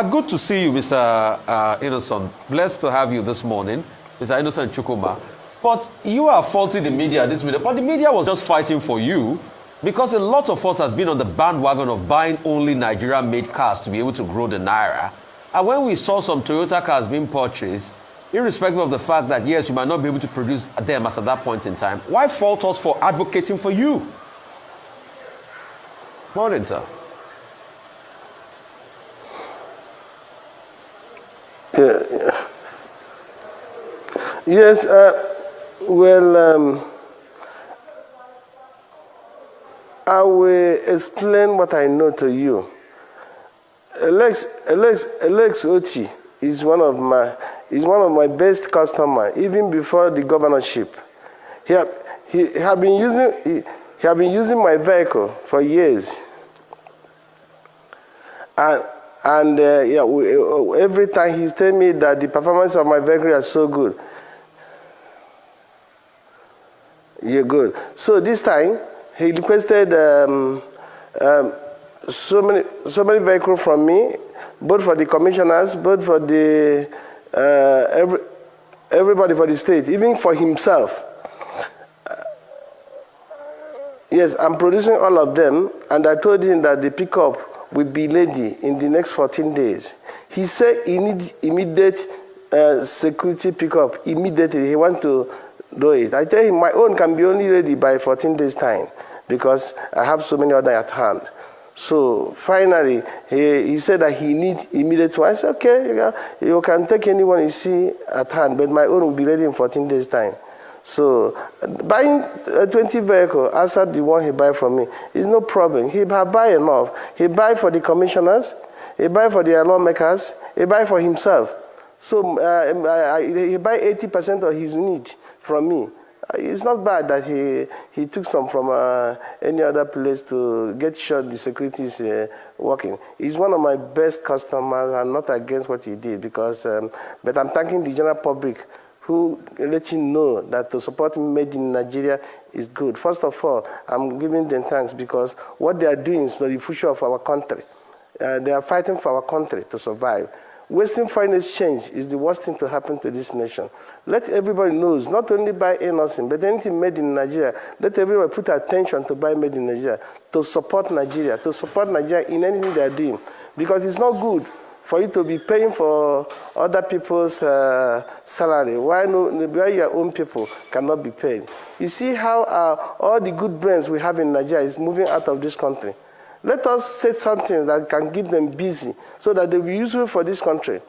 good to see you, Mr. Innoson. Blessed to have you this morning, Mr. Innoson Chukuma. But you are faulting the media this minute. But the media was just fighting for you because a lot of us have been on the bandwagon of buying only Nigeria-made cars to be able to grow the Naira. And when we saw some Toyota cars being purchased, irrespective of the fact that, yes, you might not be able to produce them as at that point in time, why fault us for advocating for you? Morning, sir. Yes, I will explain what I know to you. Alex Ottis is one of my best customers, even before the governorship. He have been using my vehicle for years, and every time he's telling me that the performance of my vehicle is so good. You're good. So this time he requested so many vehicles from me, both for the commissioners, both for the everybody for the state, even for himself. Yes, I'm producing all of them, and I told him that the pickup will be ready in the next 14 days. He said he needs immediate security pickup. Immediately, he wants to do it. I tell him my own can be only ready by 14 days' time because I have so many others at hand. So finally, he said that he needs immediate one. I said, okay, you can take anyone you see at hand, but my own will be ready in 14 days' time. So buying 20 vehicles outside the one he buy from me is no problem. He buy enough. He buy for the commissioners, he buy for the lawmakers, he buy for himself. So he buy 80% of his need from me. It's not bad that he took some from any other place to get sure the security is working. He's one of my best customers. I'm not against what he did because, but I'm thanking the general public who let you know that to support made in Nigeria is good. First of all, I'm giving them thanks because what they are doing is for the future of our country. They are fighting for our country to survive. Wasting foreign exchange is the worst thing to happen to this nation. Let everybody knows, not only buy Innoson, but anything made in Nigeria. Let everybody put attention to buy made in Nigeria, to support Nigeria in anything they are doing. Because it's not good for you to be paying for other people's salary, while your own people cannot be paid. You see how all the good brains we have in Nigeria is moving out of this country. Let us say something that can keep them busy so that they will be useful for this country.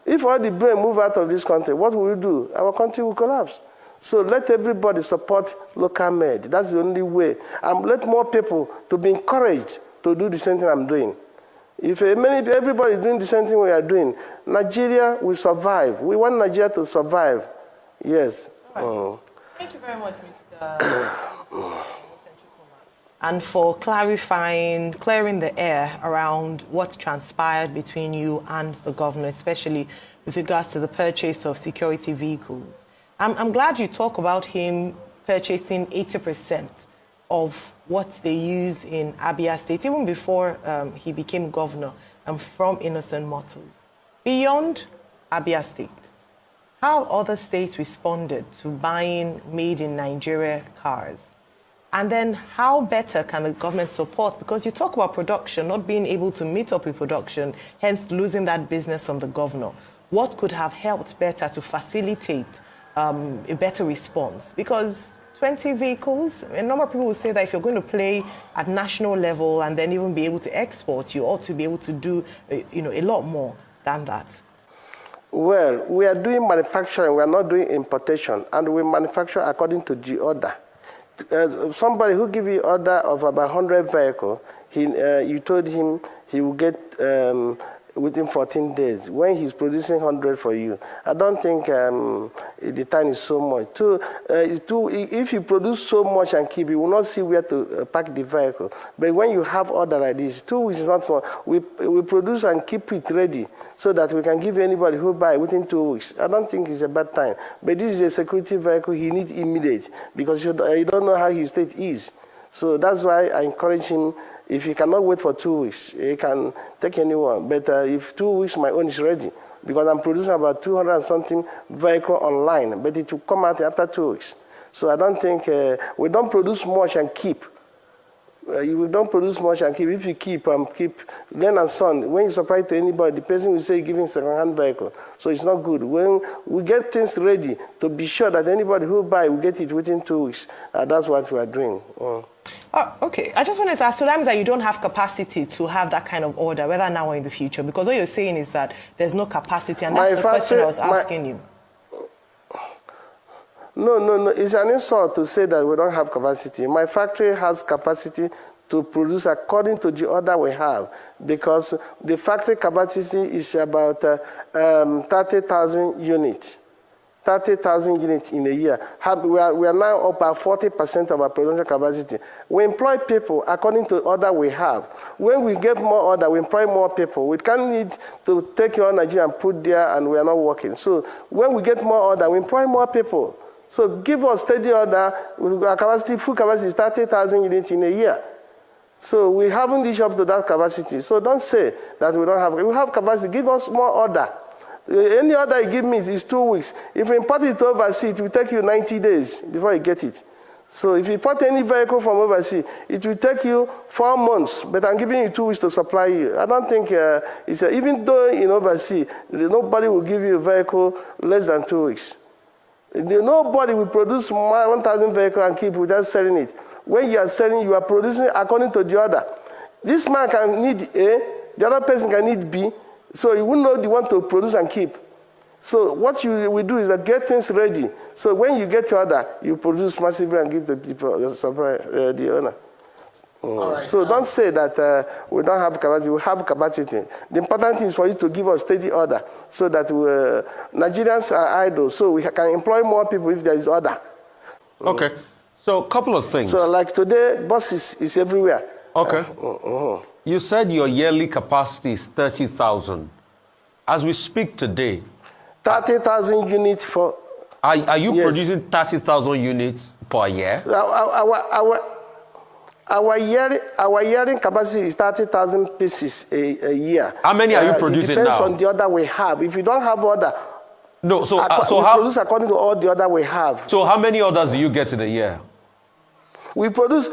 If all the brain move out of this country, what will we do? Our country will collapse. So let everybody support local made. That's the only way. And let more people to be encouraged to do the same thing I'm doing. If everybody is doing the same thing we are doing, Nigeria will survive. We want Nigeria to survive. Yes. Right. Thank you very much, Mr. And for clearing the air around what transpired between you and the governor, especially with regards to the purchase of security vehicles. I'm glad you talk about him purchasing 80% of what they use in Abia State, even before he became governor, from Innoson Motors. Beyond Abia State, how other states responded to buying made in Nigeria cars? And then how better can the government support? Because you talk about production, not being able to meet up with production, hence losing that business from the governor. What could have helped better to facilitate a better response? Because 20 vehicles, a number of people will say that if you're going to play at national level and then even be able to export, you ought to be able to do a lot more than that. Well, we are doing manufacturing, we are not doing importation, and we manufacture according to the order. Somebody who give you order of about 100 vehicles, you told him he will get within 14 days. When he's producing 100 for you, I don't think the time is so much. If you produce so much and keep, you will not see where to pack the vehicle. But when you have order like this, 2 weeks is not more. We produce and keep it ready so that we can give anybody who buy within 2 weeks. I don't think it's a bad time. But this is a security vehicle he needs immediate because you don't know how his state is. So that's why I encourage him If he cannot wait for 2 weeks, he can take anyone. But if 2 weeks, my own is ready. Because I'm producing about 200 and something vehicle online, but it will come out after 2 weeks. So I don't think, we don't produce much and keep. You don't produce much and keep. If you keep, then and son, when you supply to anybody, the person will say you're giving second-hand vehicle. So it's not good. When we get things ready to be sure that anybody who buy will get it within 2 weeks, that's what we are doing. Oh, okay. I just wanted to ask, so that means that you don't have capacity to have that kind of order, whether now or in the future, because what you're saying is that there's no capacity, and that's the question I was asking you. No. It's an insult to say that we don't have capacity. My factory has capacity to produce according to the order we have, because the factory capacity is about 30,000 units. 30,000 units in a year. We are now up at 40% of our production capacity. We employ people according to the order we have. When we get more order, we employ more people. We can't need to take your Nigeria and put there, and we are not working. So when we get more order, we employ more people. So give us steady order. Our capacity, full capacity is 30,000 units in a year. So we haven't reached up to that capacity. So don't say that we don't have. We have capacity. Give us more order. Any order you give me is 2 weeks. If you import it to overseas, it will take you 90 days before you get it. So if you import any vehicle from overseas, it will take you 4 months, but I'm giving you 2 weeks to supply you. I don't think it's even though in overseas, nobody will give you a vehicle less than 2 weeks. Nobody will produce 1,000 vehicles and keep without selling it. When you are selling, you are producing according to the order. This man can need A, the other person can need B, so you will know the one to produce and keep. So what you will do is that get things ready. So when you get your order, you produce massively and give the people, the owner. Right. So don't say that we don't have capacity. We have capacity. The important thing is for you to give us steady order so that Nigerians are idle, so we can employ more people if there is order. Okay. So a couple of things. So like today, buses is everywhere. Okay. You said your yearly capacity is 30,000. As we speak today, 30,000 units for... Are you producing 30,000 units per year? Our yearly capacity is 30,000 pieces a year. How many are you producing now? It depends on the order we have. If you don't have order, no. So we produce according to all the order we have. So how many orders do you get in a year? We produce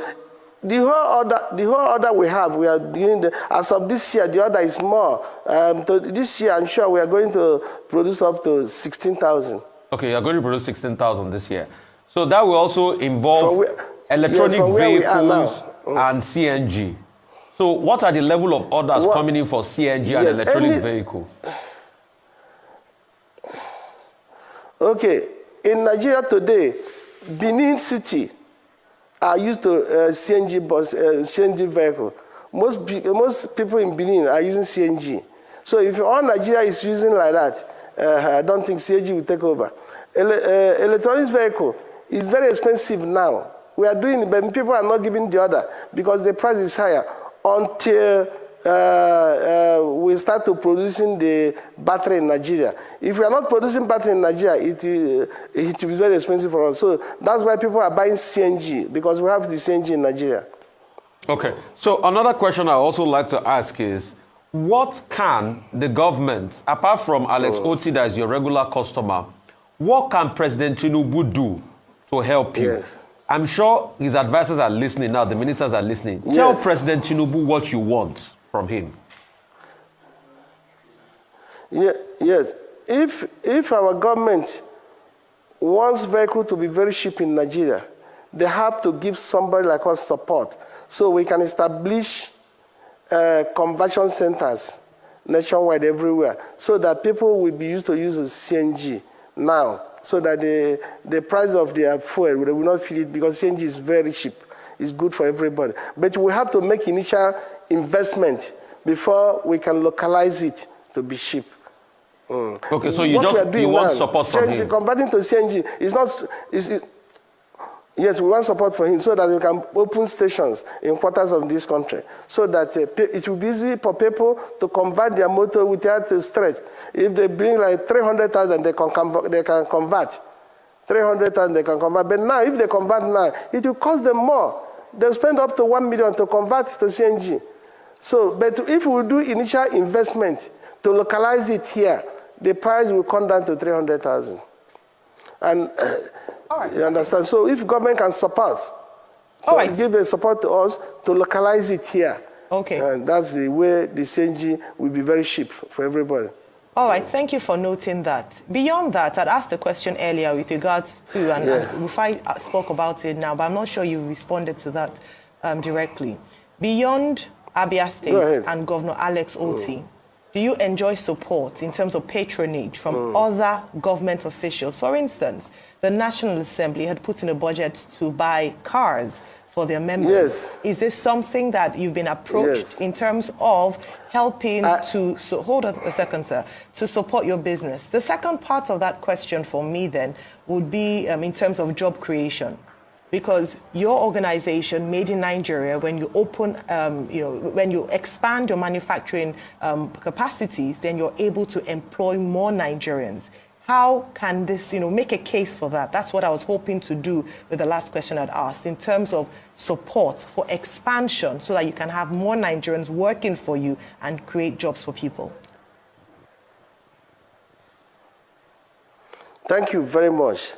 the whole order we have. We are doing as of this year, the order is more. This year, I'm sure we are going to produce up to 16,000. Okay, you're going to produce 16,000 this year. So that will also involve electronic vehicles and CNG. So what are the level of orders coming in for CNG and electronic vehicle? Okay, in Nigeria today, Benin City are used to CNG bus, CNG vehicle. Most people in Benin are using CNG. So if all Nigeria is using like that, I don't think CNG will take over. Electronic vehicle is very expensive now. We are doing it, but people are not giving the order because the price is higher until we start to producing the battery in Nigeria. If we are not producing battery in Nigeria, it will be very expensive for us. So that's why people are buying CNG, because we have the CNG in Nigeria. Okay. So another question I also like to ask is, what can the government, apart from Alex Ottis, that is your regular customer, what can President Tinubu do to help you? Yes. I'm sure his advisors are listening now, the ministers are listening. Yes. Tell President Tinubu what you want from him. Yes. If our government wants vehicle to be very cheap in Nigeria, they have to give somebody like us support so we can establish conversion centers nationwide everywhere so that people will be used to use CNG now, so that the price of their fuel, they will not feel it, because CNG is very cheap. It's good for everybody. But we have to make initial investment before we can localize it to be cheap. Okay, so you want support from him? Converting to CNG is not... Yes, we want support for him so that we can open stations in quarters of this country so that it will be easy for people to convert their motor without stress. If they bring like 300,000, they can convert. 300,000, they can convert. But now, if they convert now, it will cost them more they'll spend up to 1 million to convert to CNG. So, but if we do initial investment to localize it here, the price will come down to 300,000. And All right. you understand? So if government can support, give a support to us to localize it here. Okay. And that's the way the CNG will be very cheap for everybody. All right, thank you for noting that. Beyond that, I'd asked a question earlier with regards to, and if I spoke about it now, but I'm not sure you responded to that directly. Beyond Abia State and Governor Alex Otti, do you enjoy support in terms of patronage from other government officials? For instance, the National Assembly had put in a budget to buy cars for their members. Yes. Is this something that you've been approached in terms of helping hold on a second, sir, to support your business? The second part of that question for me then would be in terms of job creation. Because your organization, Made in Nigeria, when you open, when you expand your manufacturing capacities, then you're able to employ more Nigerians. How can this, make a case for that? That's what I was hoping to do with the last question I'd asked, in terms of support for expansion so that you can have more Nigerians working for you and create jobs for people. Thank you very much.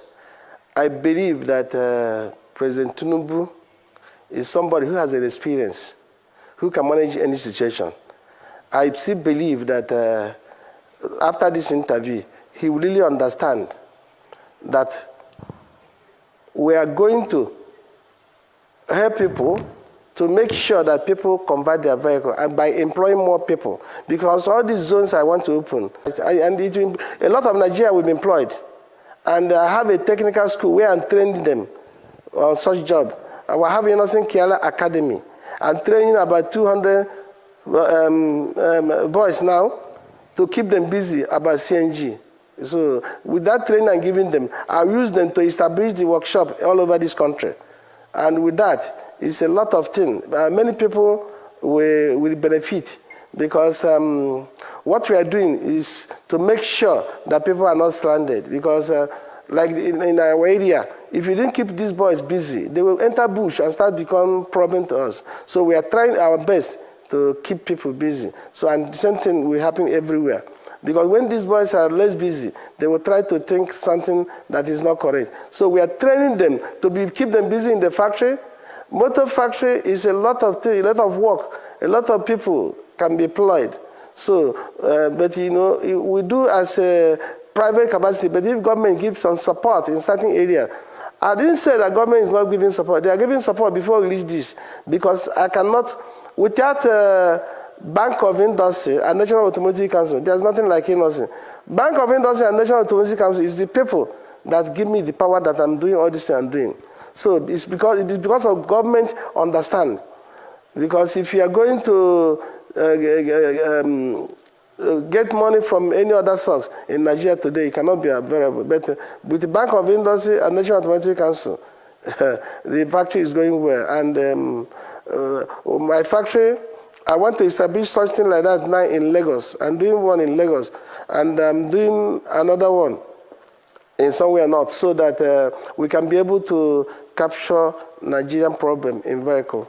I believe that President Tinubu is somebody who has an experience, who can manage any situation. I still believe that after this interview, he will really understand that we are going to help people to make sure that people convert their vehicle and by employing more people. Because all these zones I want to open, a lot of Nigeria will be employed. And I have a technical school where I'm training them on such job. I will have Innoson Kiala Academy. I'm training about 200 boys now to keep them busy about CNG. So with that training I'm giving them, I'll use them to establish the workshop all over this country. And with that, it's a lot of things. Many people will benefit because what we are doing is to make sure that people are not stranded. Because like in our area, if you didn't keep these boys busy, they will enter bush and start becoming problem to us. So we are trying our best to keep people busy. So and the same thing will happen everywhere. Because when these boys are less busy, they will try to think something that is not correct. So we are training them to keep them busy in the factory. Motor factory is a lot of work. A lot of people can be employed. So, but we do as a private capacity. But if government gives some support in certain areas, I didn't say that government is not giving support. They are giving support before we reach this, because I cannot, without Bank of Industry and National Automotive Council, there's nothing like Innoson. Bank of Industry and National Automotive Council is the people that give me the power that I'm doing all this thing I'm doing. So it's because of government understand. Because if you are going to get money from any other source in Nigeria today, it cannot be available. But with the Bank of Industry and National Automotive Council, the factory is going well. And my factory, I want to establish something like that now in Lagos. I'm doing one in Lagos, and I'm doing another one in somewhere north, so that we can be able to capture Nigerian problem in vehicle.